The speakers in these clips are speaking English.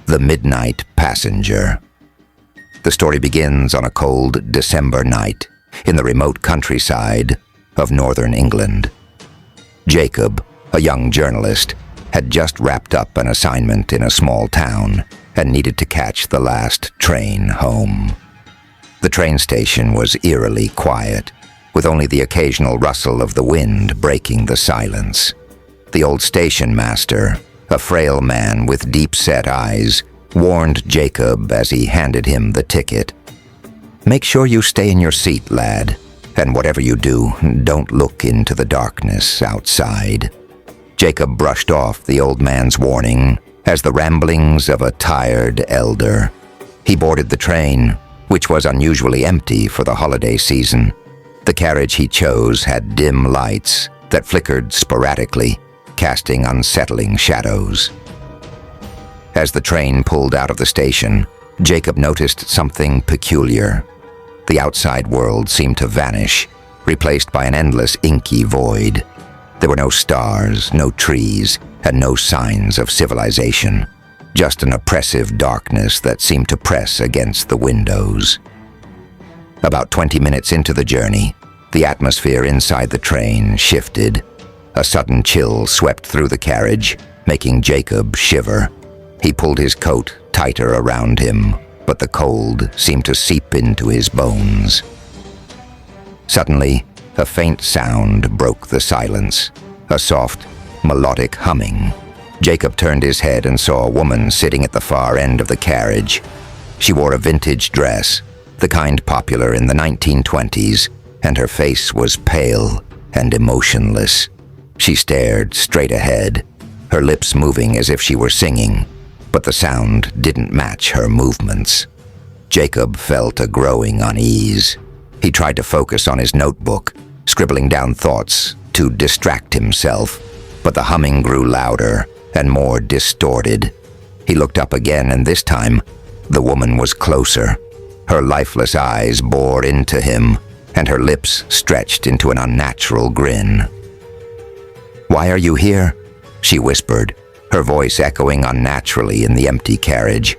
The Midnight Passenger. The story begins on a cold December night in the remote countryside of northern England. Jacob, a young journalist, had just wrapped up an assignment in a small town and needed to catch the last train home. The train station was eerily quiet, with only the occasional rustle of the wind breaking the silence. The old station master, a frail man with deep-set eyes, warned Jacob as he handed him the ticket. "Make sure you stay in your seat, lad, and whatever you do, don't look into the darkness outside." Jacob brushed off the old man's warning as the ramblings of a tired elder. He boarded the train, which was unusually empty for the holiday season. The carriage he chose had dim lights that flickered sporadically, casting unsettling shadows. As the train pulled out of the station, Jacob noticed something peculiar. The outside world seemed to vanish, replaced by an endless inky void. There were no stars, no trees, and no signs of civilization, just an oppressive darkness that seemed to press against the windows. About 20 minutes into the journey, the atmosphere inside the train shifted. A sudden chill swept through the carriage, making Jacob shiver. He pulled his coat tighter around him, but the cold seemed to seep into his bones. Suddenly, a faint sound broke the silence, a soft, melodic humming. Jacob turned his head and saw a woman sitting at the far end of the carriage. She wore a vintage dress, the kind popular in the 1920s, and her face was pale and emotionless. She stared straight ahead, her lips moving as if she were singing, but the sound didn't match her movements. Jacob felt a growing unease. He tried to focus on his notebook, scribbling down thoughts to distract himself, but the humming grew louder and more distorted. He looked up again, and this time, the woman was closer. Her lifeless eyes bored into him, and her lips stretched into an unnatural grin. "Why are you here?" she whispered, her voice echoing unnaturally in the empty carriage.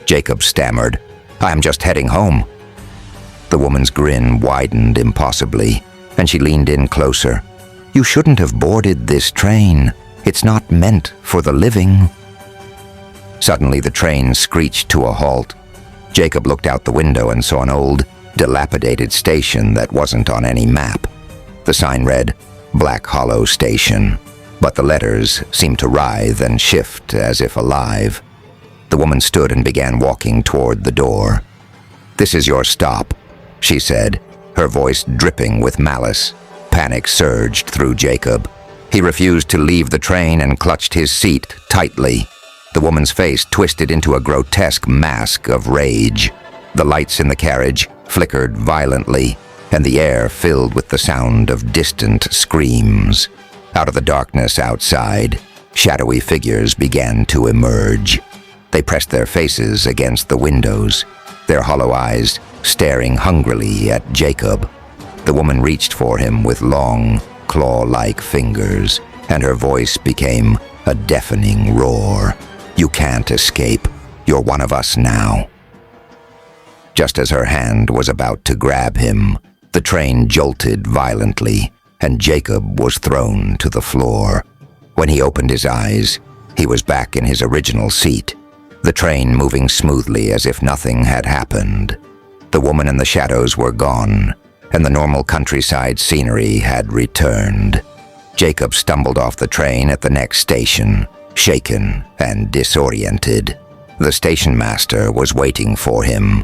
Jacob stammered, "I'm just heading home." The woman's grin widened impossibly, and she leaned in closer. "You shouldn't have boarded this train. It's not meant for the living." Suddenly the train screeched to a halt. Jacob looked out the window and saw an old, dilapidated station that wasn't on any map. The sign read, "Black Hollow Station," but the letters seemed to writhe and shift as if alive. The woman stood and began walking toward the door. "This is your stop," she said, her voice dripping with malice. Panic surged through Jacob. He refused to leave the train and clutched his seat tightly. The woman's face twisted into a grotesque mask of rage. The lights in the carriage flickered violently, and the air filled with the sound of distant screams. Out of the darkness outside, shadowy figures began to emerge. They pressed their faces against the windows, their hollow eyes staring hungrily at Jacob. The woman reached for him with long, claw-like fingers, and her voice became a deafening roar. "You can't escape. You're one of us now." Just as her hand was about to grab him, the train jolted violently, and Jacob was thrown to the floor. When he opened his eyes, he was back in his original seat, the train moving smoothly as if nothing had happened. The woman and the shadows were gone, and the normal countryside scenery had returned. Jacob stumbled off the train at the next station, shaken and disoriented. The station master was waiting for him.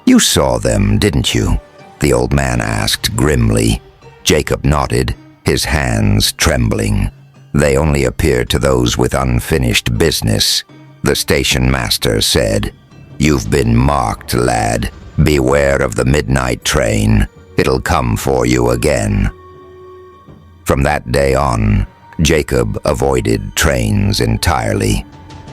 "You saw them, didn't you?" the old man asked grimly. Jacob nodded, his hands trembling. "They only appear to those with unfinished business," the station master said. "You've been marked, lad. Beware of the midnight train. It'll come for you again." From that day on, Jacob avoided trains entirely.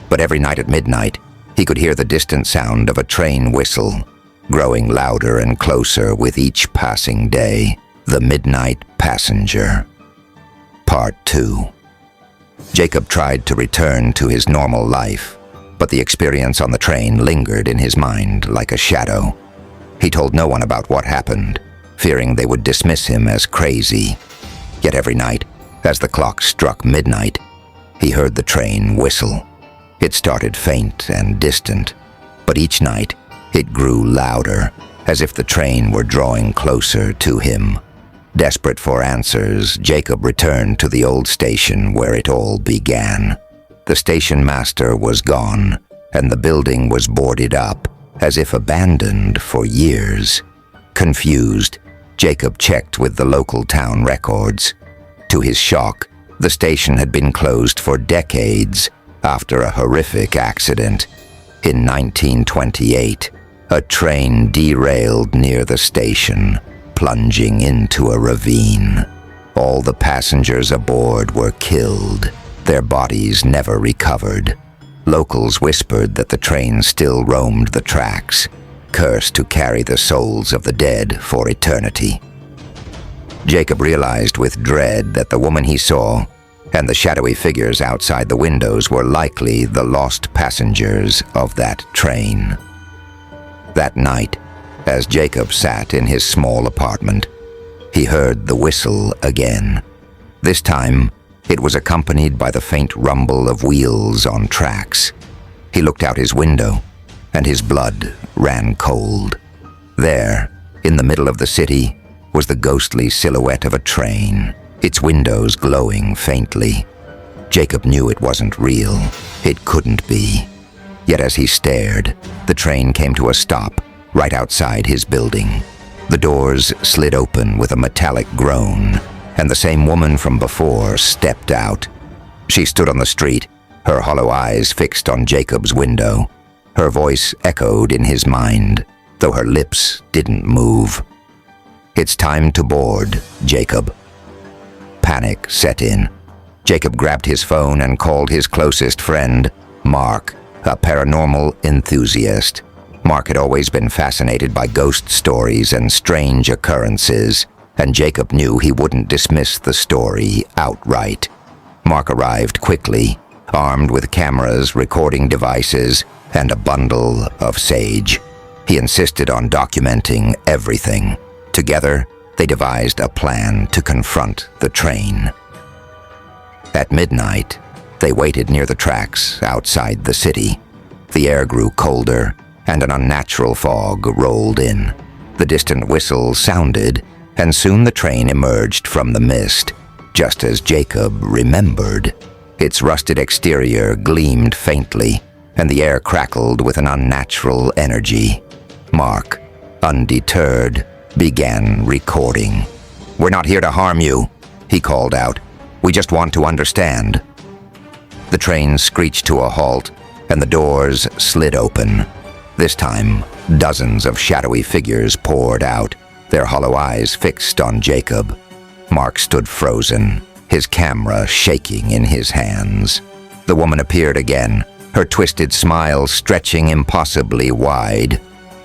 But every night at midnight, he could hear the distant sound of a train whistle, growing louder and closer with each passing day. The Midnight Passenger. Part 2. Jacob tried to return to his normal life, but but the experience on the train lingered in his mind like a shadow. He told no one about what happened, fearing they would dismiss him as crazy. Yet every night, as the clock struck midnight, he heard the train whistle. It started faint and distant, but each night it grew louder, as if the train were drawing closer to him. Desperate for answers, Jacob returned to the old station where it all began. The station master was gone, and the building was boarded up, as if abandoned for years. Confused, Jacob checked with the local town records. To his shock, the station had been closed for decades after a horrific accident. In 1928, a train derailed near the station, plunging into a ravine. All the passengers aboard were killed, their bodies never recovered. Locals whispered that the train still roamed the tracks, cursed to carry the souls of the dead for eternity. Jacob realized with dread that the woman he saw and the shadowy figures outside the windows were likely the lost passengers of that train. That night, as Jacob sat in his small apartment, he heard the whistle again. This time, it was accompanied by the faint rumble of wheels on tracks. He looked out his window, and his blood ran cold. There, in the middle of the city, was the ghostly silhouette of a train, its windows glowing faintly. Jacob knew it wasn't real. It couldn't be. Yet as he stared, the train came to a stop right outside his building. The doors slid open with a metallic groan, and the same woman from before stepped out. She stood on the street, her hollow eyes fixed on Jacob's window. Her voice echoed in his mind, though her lips didn't move. "It's time to board, Jacob." Panic set in. Jacob grabbed his phone and called his closest friend, Mark, a paranormal enthusiast. Mark had always been fascinated by ghost stories and strange occurrences, and Jacob knew he wouldn't dismiss the story outright. Mark arrived quickly, armed with cameras, recording devices, and a bundle of sage. He insisted on documenting everything. Together, they devised a plan to confront the train. At midnight, they waited near the tracks outside the city. The air grew colder, and an unnatural fog rolled in. The distant whistle sounded, and soon the train emerged from the mist, just as Jacob remembered. Its rusted exterior gleamed faintly, and the air crackled with an unnatural energy. Mark, undeterred, began recording. "We're not here to harm you," he called out. "We just want to understand." The train screeched to a halt, and the doors slid open. This time, dozens of shadowy figures poured out, their hollow eyes fixed on Jacob. Mark stood frozen, his camera shaking in his hands. The woman appeared again, her twisted smile stretching impossibly wide.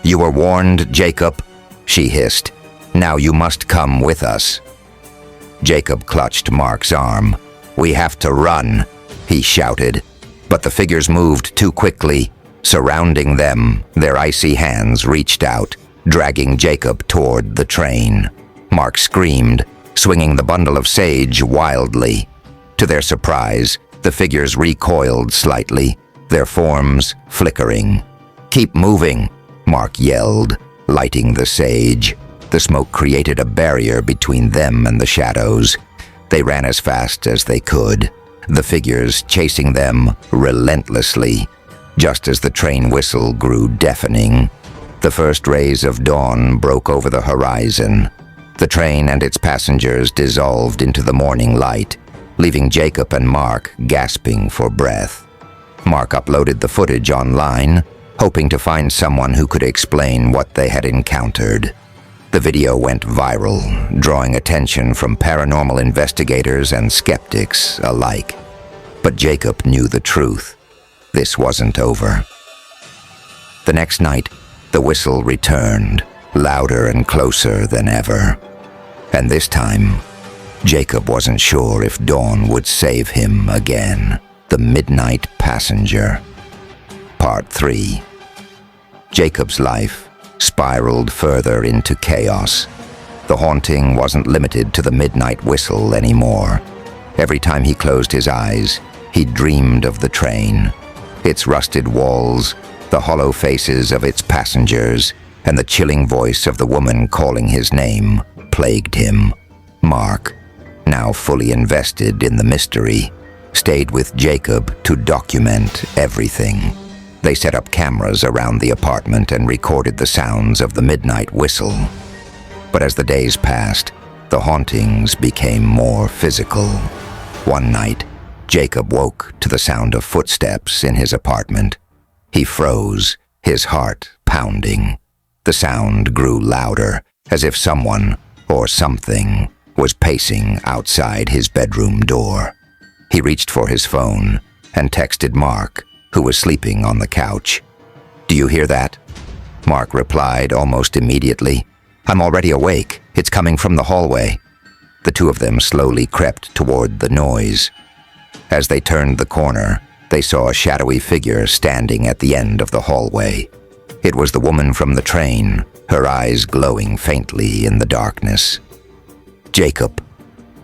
"You were warned, Jacob," she hissed. "Now you must come with us." Jacob clutched Mark's arm. "We have to run," he shouted. But the figures moved too quickly. Surrounding them, their icy hands reached out, dragging Jacob toward the train. Mark screamed, swinging the bundle of sage wildly. To their surprise, the figures recoiled slightly, their forms flickering. "Keep moving," Mark yelled, lighting the sage. The smoke created a barrier between them and the shadows. They ran as fast as they could, the figures chasing them relentlessly. Just as the train whistle grew deafening, the first rays of dawn broke over the horizon. The train and its passengers dissolved into the morning light, leaving Jacob and Mark gasping for breath. Mark uploaded the footage online, hoping to find someone who could explain what they had encountered. The video went viral, drawing attention from paranormal investigators and skeptics alike. But Jacob knew the truth. This wasn't over. The next night, the whistle returned, louder and closer than ever. And this time, Jacob wasn't sure if dawn would save him again. The midnight passenger. Part 3. Jacob's life spiraled further into chaos. The haunting wasn't limited to the midnight whistle anymore. Every time he closed his eyes, he dreamed of the train. Its rusted walls, the hollow faces of its passengers, and the chilling voice of the woman calling his name plagued him. Mark, now fully invested in the mystery, stayed with Jacob to document everything. They set up cameras around the apartment and recorded the sounds of the midnight whistle. But as the days passed, the hauntings became more physical. One night, Jacob woke to the sound of footsteps in his apartment. He froze, his heart pounding. The sound grew louder, as if someone, or something, was pacing outside his bedroom door. He reached for his phone and texted Mark, who was sleeping on the couch. "Do you hear that?" Mark replied almost immediately. "I'm already awake. It's coming from the hallway." The two of them slowly crept toward the noise. As they turned the corner, they saw a shadowy figure standing at the end of the hallway. It was the woman from the train, her eyes glowing faintly in the darkness. "Jacob,"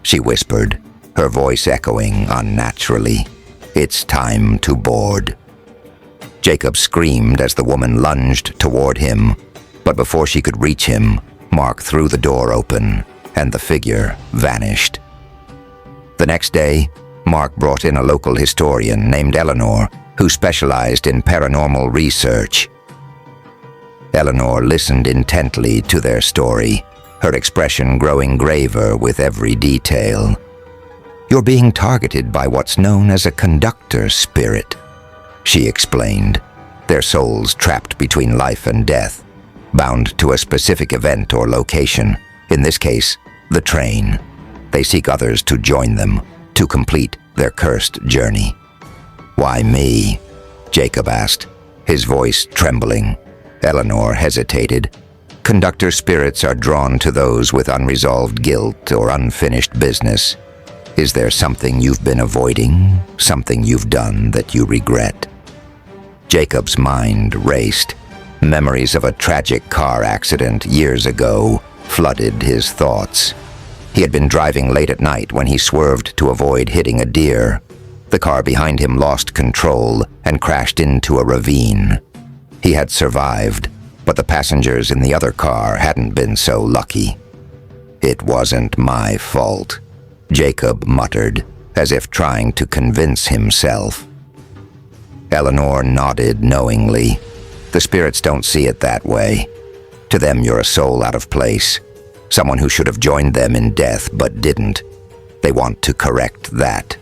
she whispered, her voice echoing unnaturally. "It's time to board." Jacob screamed as the woman lunged toward him, but before she could reach him, Mark threw the door open, and the figure vanished. The next day, Mark brought in a local historian named Eleanor, who specialized in paranormal research. Eleanor listened intently to their story, her expression growing graver with every detail. "You're being targeted by what's known as a conductor spirit," she explained, their souls trapped between life and death, bound to a specific event or location, in this case, the train. They seek others to join them, to complete their cursed journey. "Why me?" Jacob asked, his voice trembling. Eleanor hesitated. "Conductor spirits are drawn to those with unresolved guilt or unfinished business. Is there something you've been avoiding? Something you've done that you regret?" Jacob's mind raced. Memories of a tragic car accident years ago flooded his thoughts. He had been driving late at night when he swerved to avoid hitting a deer. The car behind him lost control and crashed into a ravine. He had survived, but the passengers in the other car hadn't been so lucky. "It wasn't my fault," Jacob muttered, as if trying to convince himself. Eleanor nodded knowingly. "The spirits don't see it that way. To them, you're a soul out of place, someone who should have joined them in death but didn't. They want to correct that."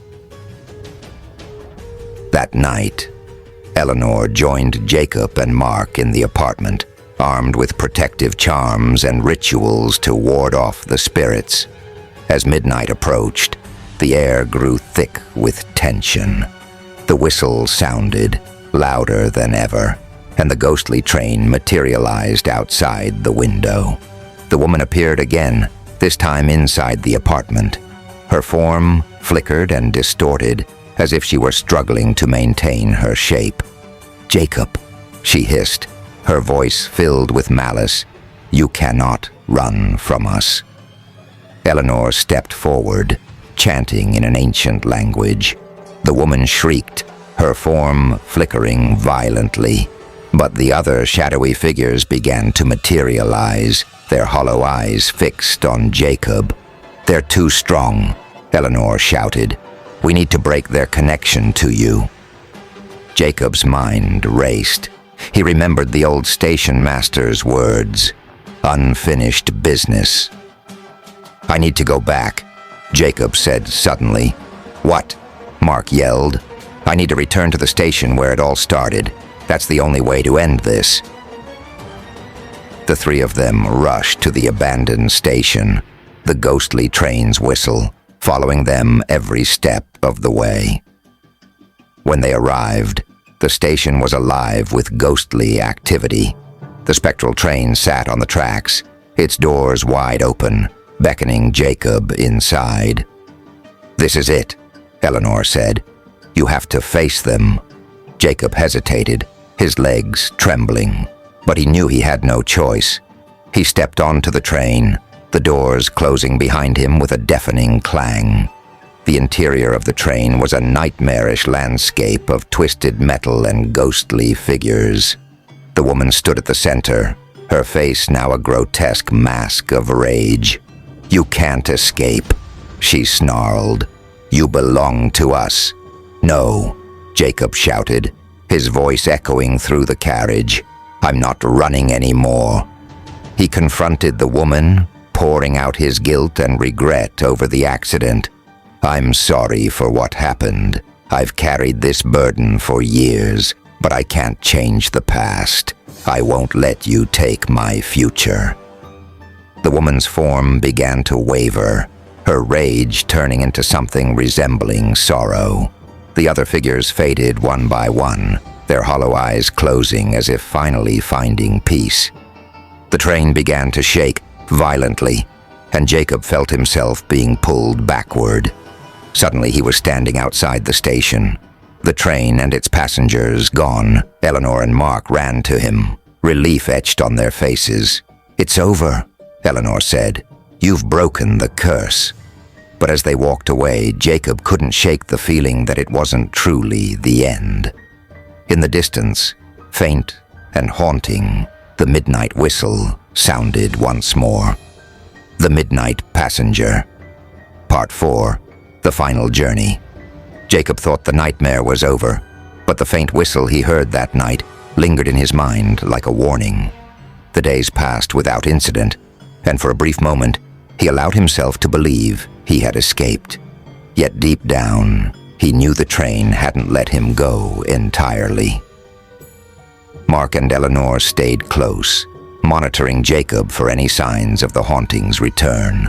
That night, Eleanor joined Jacob and Mark in the apartment, armed with protective charms and rituals to ward off the spirits. As midnight approached, the air grew thick with tension. The whistle sounded, louder than ever, and the ghostly train materialized outside the window. The woman appeared again, this time inside the apartment. Her form flickered and distorted, as if she were struggling to maintain her shape. "Jacob," she hissed, her voice filled with malice, "you cannot run from us." Eleanor stepped forward, chanting in an ancient language. The woman shrieked, her form flickering violently. But the other shadowy figures began to materialize, their hollow eyes fixed on Jacob. "They're too strong," Eleanor shouted. "We need to break their connection to you." Jacob's mind raced. He remembered the old station master's words, "Unfinished business." "I need to go back," Jacob said suddenly. "What?" Mark yelled. "I need to return to the station where it all started. That's the only way to end this." The three of them rushed to the abandoned station, the ghostly train's whistle following them every step of the way. When they arrived, the station was alive with ghostly activity. The spectral train sat on the tracks, its doors wide open, beckoning Jacob inside. "This is it," Eleanor said. "You have to face them." Jacob hesitated, his legs trembling, but he knew he had no choice. He stepped onto the train, the doors closing behind him with a deafening clang. The interior of the train was a nightmarish landscape of twisted metal and ghostly figures. The woman stood at the center, her face now a grotesque mask of rage. "You can't escape," she snarled. "You belong to us." "No," Jacob shouted, his voice echoing through the carriage. "I'm not running anymore." He confronted the woman, pouring out his guilt and regret over the accident. "I'm sorry for what happened. I've carried this burden for years, but I can't change the past. I won't let you take my future." The woman's form began to waver, her rage turning into something resembling sorrow. The other figures faded one by one, their hollow eyes closing as if finally finding peace. The train began to shake violently, and Jacob felt himself being pulled backward. Suddenly he was standing outside the station. The train and its passengers gone, Eleanor and Mark ran to him, relief etched on their faces. "It's over," Eleanor said. "You've broken the curse." But as they walked away, Jacob couldn't shake the feeling that it wasn't truly the end. In the distance, faint and haunting, the midnight whistle sounded once more. The Midnight Passenger. Part 4. The Final Journey. Jacob thought the nightmare was over, but the faint whistle he heard that night lingered in his mind like a warning. The days passed without incident, and for a brief moment, he allowed himself to believe he had escaped. Yet deep down, he knew the train hadn't let him go entirely. Mark and Eleanor stayed close, monitoring Jacob for any signs of the haunting's return.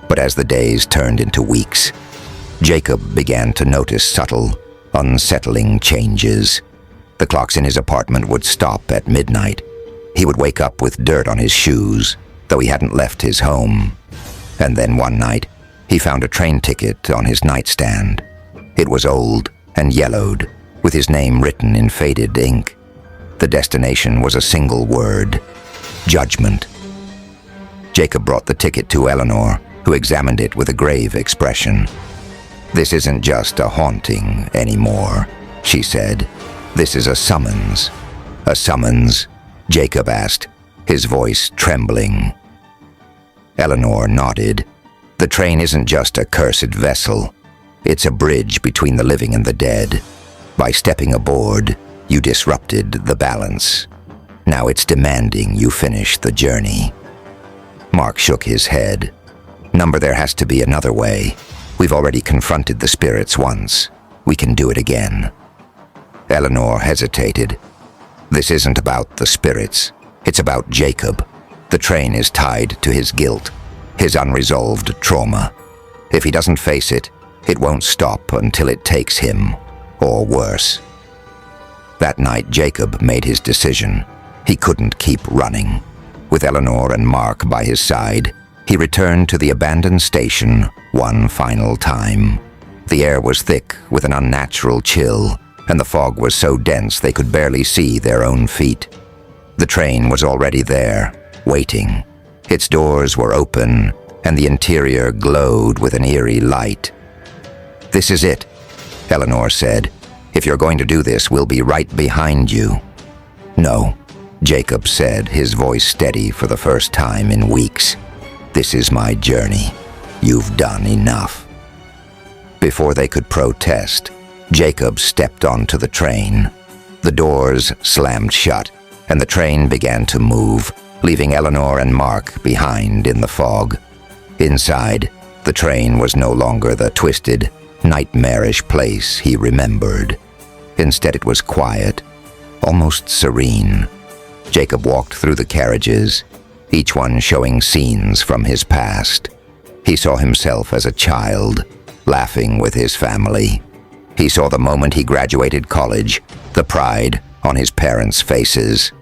But as the days turned into weeks, Jacob began to notice subtle, unsettling changes. The clocks in his apartment would stop at midnight. He would wake up with dirt on his shoes, though he hadn't left his home. And then one night, he found a train ticket on his nightstand. It was old and yellowed, with his name written in faded ink. The destination was a single word: judgment. Jacob brought the ticket to Eleanor, who examined it with a grave expression. "This isn't just a haunting anymore," she said. "This is a summons." "A summons?" Jacob asked, his voice trembling. Eleanor nodded. "The train isn't just a cursed vessel. It's a bridge between the living and the dead. By stepping aboard, you disrupted the balance. Now it's demanding you finish the journey." Mark shook his head. "Number, there has to be another way. We've already confronted the spirits once. We can do it again." Eleanor hesitated. "This isn't about the spirits. It's about Jacob. The train is tied to his guilt, his unresolved trauma. If he doesn't face it, it won't stop until it takes him, or worse." That night, Jacob made his decision. He couldn't keep running. With Eleanor and Mark by his side, he returned to the abandoned station one final time. The air was thick with an unnatural chill, and the fog was so dense they could barely see their own feet. The train was already there, waiting. Its doors were open, and the interior glowed with an eerie light. "This is it," Eleanor said. "If you're going to do this, we'll be right behind you." "No," Jacob said, his voice steady for the first time in weeks. "This is my journey. You've done enough." Before they could protest, Jacob stepped onto the train. The doors slammed shut, and the train began to move, leaving Eleanor and Mark behind in the fog. Inside, the train was no longer the twisted, nightmarish place he remembered. Instead, it was quiet, almost serene. Jacob walked through the carriages, each one showing scenes from his past. He saw himself as a child, laughing with his family. He saw the moment he graduated college, the pride on his parents' faces.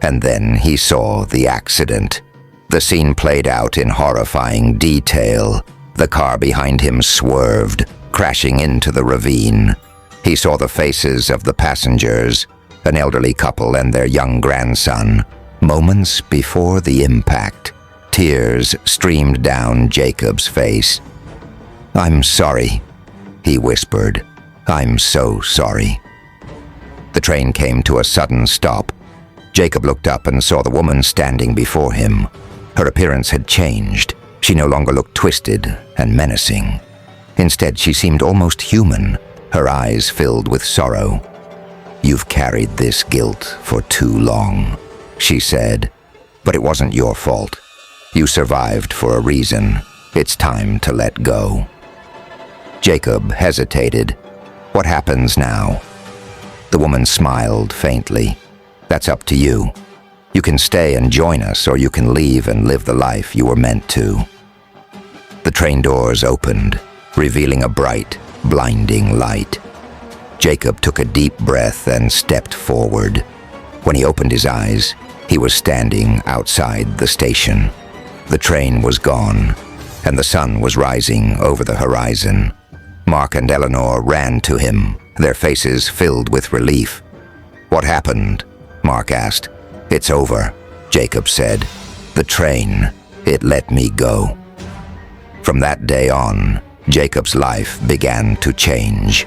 And then he saw the accident. The scene played out in horrifying detail. The car behind him swerved, crashing into the ravine. He saw the faces of the passengers, an elderly couple and their young grandson. Moments before the impact, tears streamed down Jacob's face. "I'm sorry," he whispered. "I'm so sorry." The train came to a sudden stop. Jacob looked up and saw the woman standing before him. Her appearance had changed. She no longer looked twisted and menacing. Instead, she seemed almost human, her eyes filled with sorrow. "You've carried this guilt for too long," she said. "But it wasn't your fault. You survived for a reason. It's time to let go." Jacob hesitated. "What happens now?" The woman smiled faintly. "That's up to you. You can stay and join us, or you can leave and live the life you were meant to." The train doors opened, revealing a bright, blinding light. Jacob took a deep breath and stepped forward. When he opened his eyes, he was standing outside the station. The train was gone, and the sun was rising over the horizon. Mark and Eleanor ran to him, their faces filled with relief. "What happened?" Mark asked. "It's over," Jacob said. "The train, it let me go." From that day on, Jacob's life began to change.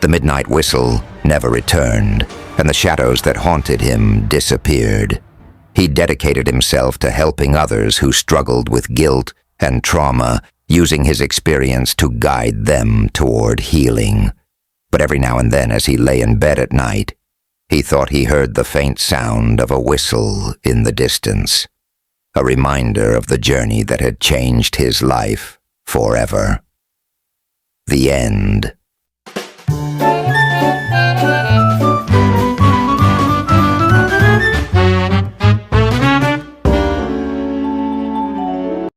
The midnight whistle never returned, and the shadows that haunted him disappeared. He dedicated himself to helping others who struggled with guilt and trauma, using his experience to guide them toward healing. But every now and then, as he lay in bed at night, he thought he heard the faint sound of a whistle in the distance, a reminder of the journey that had changed his life forever. The end.